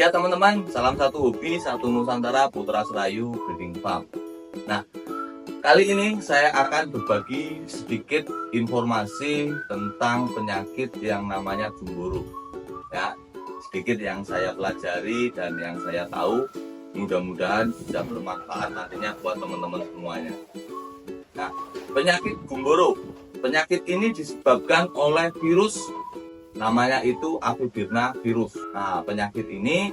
Ya teman-teman, salam satu hobi, satu Nusantara, Putra Serayu Breeding Farm. Nah, kali ini saya akan berbagi sedikit informasi tentang penyakit yang namanya gumboro. Ya, sedikit yang saya pelajari dan yang saya tahu, mudah-mudahan bisa bermanfaat nantinya buat teman-teman semuanya. Nah, penyakit gumboro. Penyakit ini disebabkan oleh virus, namanya itu Avivirna virus. Nah, penyakit ini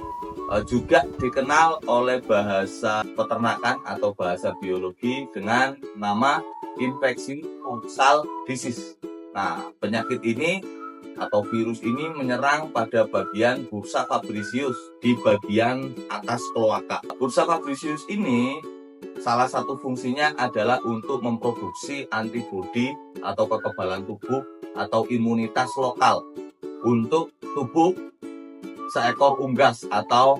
juga dikenal oleh bahasa peternakan atau bahasa biologi dengan nama infeksi oxal disease. Nah, penyakit ini atau virus ini menyerang pada bagian bursa fabricius di bagian atas kloaka. Bursa fabricius ini salah satu fungsinya adalah untuk memproduksi antibodi atau kekebalan tubuh atau imunitas lokal untuk tubuh seekor unggas atau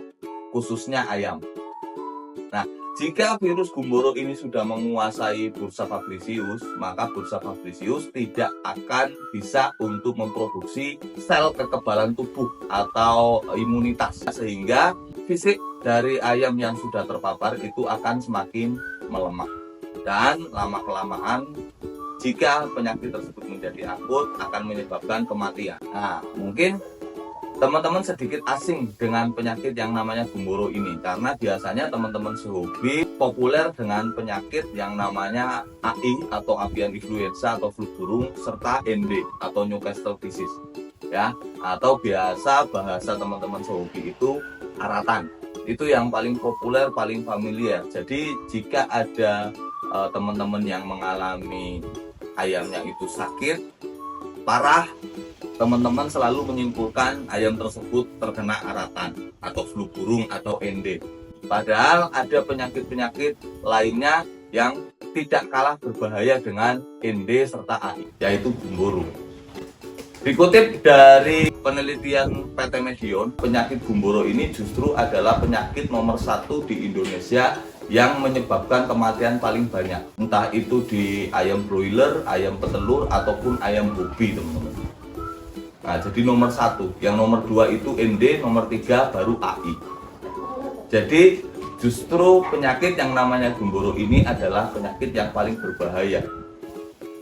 khususnya ayam. Nah, jika virus gumboro ini sudah menguasai bursa fabricius, maka bursa fabricius tidak akan bisa untuk memproduksi sel kekebalan tubuh atau imunitas, sehingga fisik dari ayam yang sudah terpapar itu akan semakin melemah, dan lama-kelamaan jika penyakit tersebut menjadi akut akan menyebabkan kematian. Nah, mungkin teman-teman sedikit asing dengan penyakit yang namanya gumboro ini, karena biasanya teman-teman sehobi populer dengan penyakit yang namanya AI atau avian influenza atau flu burung serta ND atau Newcastle disease, ya, atau biasa bahasa teman-teman sehobi itu aratan. Itu yang paling populer, paling familiar. Jadi jika ada teman-teman yang mengalami ayamnya itu sakit parah, teman-teman selalu menyimpulkan ayam tersebut terkena aratan atau flu burung atau ND. Padahal ada penyakit-penyakit lainnya yang tidak kalah berbahaya dengan ND serta AI, yaitu gumboro. Dikutip dari penelitian PT Medion, penyakit gumboro ini justru adalah penyakit nomor 1 di Indonesia yang menyebabkan kematian paling banyak, entah itu di ayam broiler, ayam petelur, ataupun ayam hobi, teman-teman. Nah, jadi nomor 1, yang nomor 2 itu ND, nomor 3 baru AI. Jadi justru penyakit yang namanya gumboro ini adalah penyakit yang paling berbahaya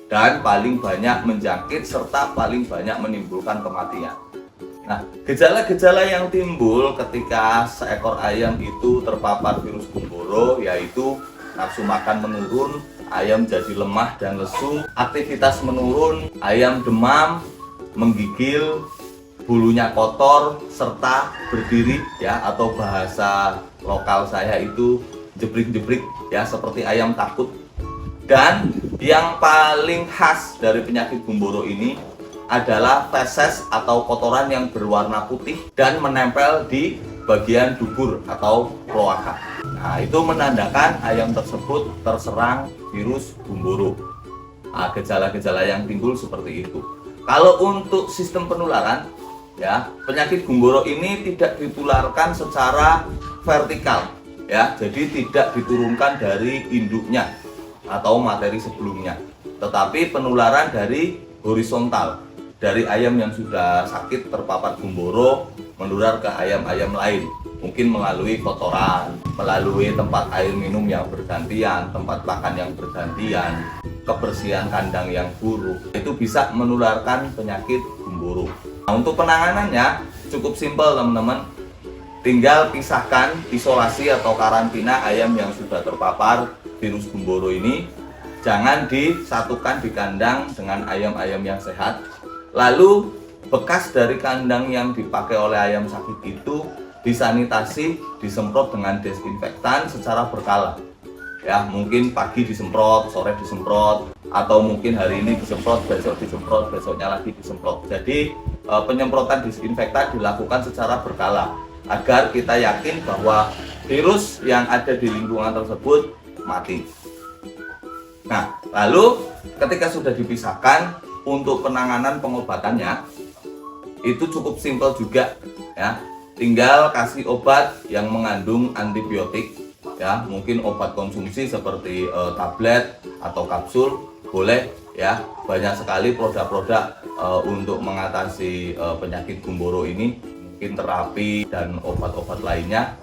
dan paling banyak menjangkit serta paling banyak menimbulkan kematian. Nah, gejala-gejala yang timbul ketika seekor ayam itu terpapar virus gumboro yaitu nafsu makan menurun, ayam jadi lemah dan lesu, aktivitas menurun, ayam demam, menggigil, bulunya kotor, serta berdiri, ya, atau bahasa lokal saya itu jebrik-jebrik, ya, seperti ayam takut. Dan yang paling khas dari penyakit gumboro ini adalah feses atau kotoran yang berwarna putih dan menempel di bagian dubur atau kloaka. Nah, itu menandakan ayam tersebut terserang virus gumboro. Nah, gejala-gejala yang timbul seperti itu. Kalau untuk sistem penularan, ya, penyakit gumboro ini tidak ditularkan secara vertikal, ya, jadi tidak diturunkan dari induknya atau materi sebelumnya, tetapi penularan dari horizontal, dari ayam yang sudah sakit terpapar gumboro menular ke ayam-ayam lain, mungkin melalui kotoran, melalui tempat air minum yang bergantian, tempat makan yang bergantian, kebersihan kandang yang buruk, itu bisa menularkan penyakit gumboro. Nah, untuk penanganannya cukup simpel, teman-teman. Tinggal pisahkan, isolasi atau karantina ayam yang sudah terpapar virus gumboro ini. Jangan disatukan di kandang dengan ayam-ayam yang sehat. Lalu bekas dari kandang yang dipakai oleh ayam sakit itu disanitasi, disemprot dengan desinfektan secara berkala. Ya, mungkin pagi disemprot, sore disemprot, atau mungkin hari ini disemprot, besok disemprot, besoknya lagi disemprot. Jadi penyemprotan disinfektan dilakukan secara berkala agar kita yakin bahwa virus yang ada di lingkungan tersebut mati. Nah, lalu ketika sudah dipisahkan, untuk penanganan pengobatannya itu cukup simpel juga, ya. Tinggal kasih obat yang mengandung antibiotik, ya, mungkin obat konsumsi seperti tablet atau kapsul boleh, ya. Banyak sekali produk-produk untuk mengatasi penyakit gumboro ini. mungkin terapi dan obat-obat lainnya.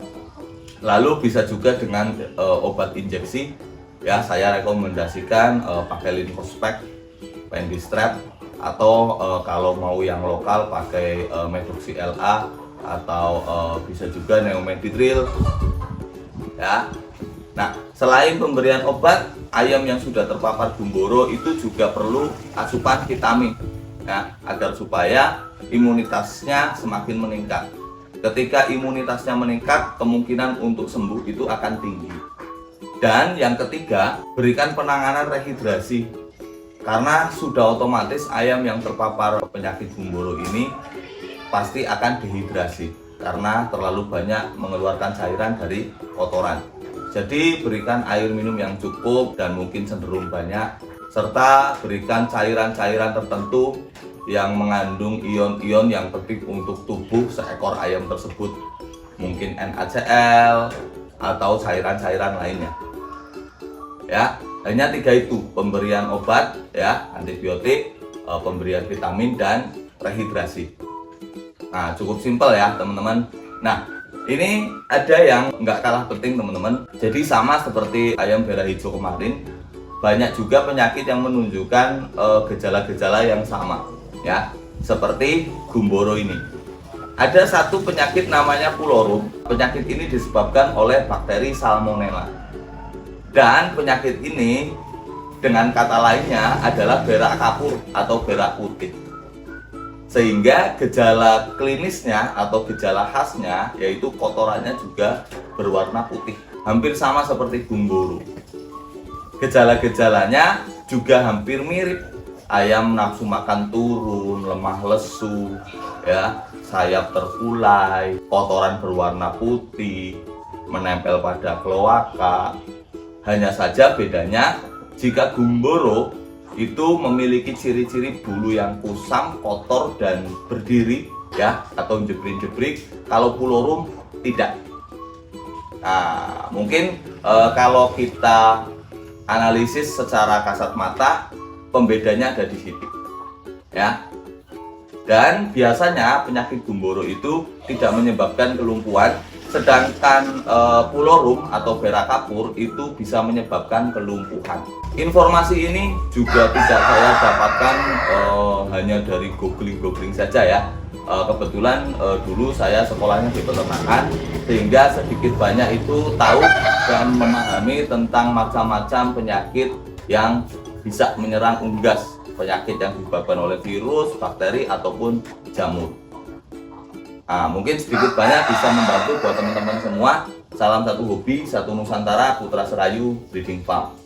Lalu bisa juga dengan obat injeksi. Ya, saya rekomendasikan pakai Linfospect, Pendistrep, atau kalau mau yang lokal pakai Medoxy LA, atau bisa juga Neomeditril. Ya. Nah, selain pemberian obat, ayam yang sudah terpapar gumboro itu juga perlu asupan vitamin, ya, agar supaya imunitasnya semakin meningkat. Ketika imunitasnya meningkat, kemungkinan untuk sembuh itu akan tinggi. Dan yang ketiga, berikan penanganan rehidrasi. Karena sudah otomatis ayam yang terpapar penyakit gumboro ini pasti akan dehidrasi karena terlalu banyak mengeluarkan cairan dari kotoran. Jadi berikan air minum yang cukup dan mungkin cenderung banyak, serta berikan cairan-cairan tertentu yang mengandung ion-ion yang penting untuk tubuh seekor ayam tersebut, mungkin NaCl atau cairan-cairan lainnya. Ya, hanya 3 itu: pemberian obat, ya, antibiotik, pemberian vitamin, dan rehidrasi. Nah, cukup simpel ya teman-teman. Nah, ini ada yang nggak kalah penting teman-teman. Jadi sama seperti ayam merah hijau kemarin, banyak juga penyakit yang menunjukkan gejala-gejala yang sama, ya, seperti gumboro ini. Ada satu penyakit namanya pulorum. Penyakit ini disebabkan oleh bakteri Salmonella. Dan penyakit ini dengan kata lainnya adalah berak kapur atau berak putih. Sehingga gejala klinisnya atau gejala khasnya yaitu kotorannya juga berwarna putih, hampir sama seperti gumboro. Gejala-gejalanya juga hampir mirip. Ayam nafsu makan turun, lemah lesu, ya, sayap terkulai, kotoran berwarna putih, menempel pada kloaka. Hanya saja bedanya, jika gumboro itu memiliki ciri-ciri bulu yang kusam, kotor, dan berdiri, ya, atau jebrik-jebrik. Kalau pulorum tidak. Nah, mungkin kalau kita analisis secara kasat mata, pembedanya ada di situ, ya. Dan biasanya penyakit gumboro itu tidak menyebabkan kelumpuhan, sedangkan pulorum atau berak kapur itu bisa menyebabkan kelumpuhan. Informasi ini juga tidak saya dapatkan hanya dari googling saja, ya. Kebetulan dulu saya sekolahnya di peternakan, sehingga sedikit banyak itu tahu dan memahami tentang macam-macam penyakit yang bisa menyerang unggas, penyakit yang disebabkan oleh virus, bakteri, ataupun jamur. Nah, mungkin sedikit banyak bisa membantu buat teman-teman semua. Salam satu hobi, satu Nusantara, Putra Serayu Breeding Farm.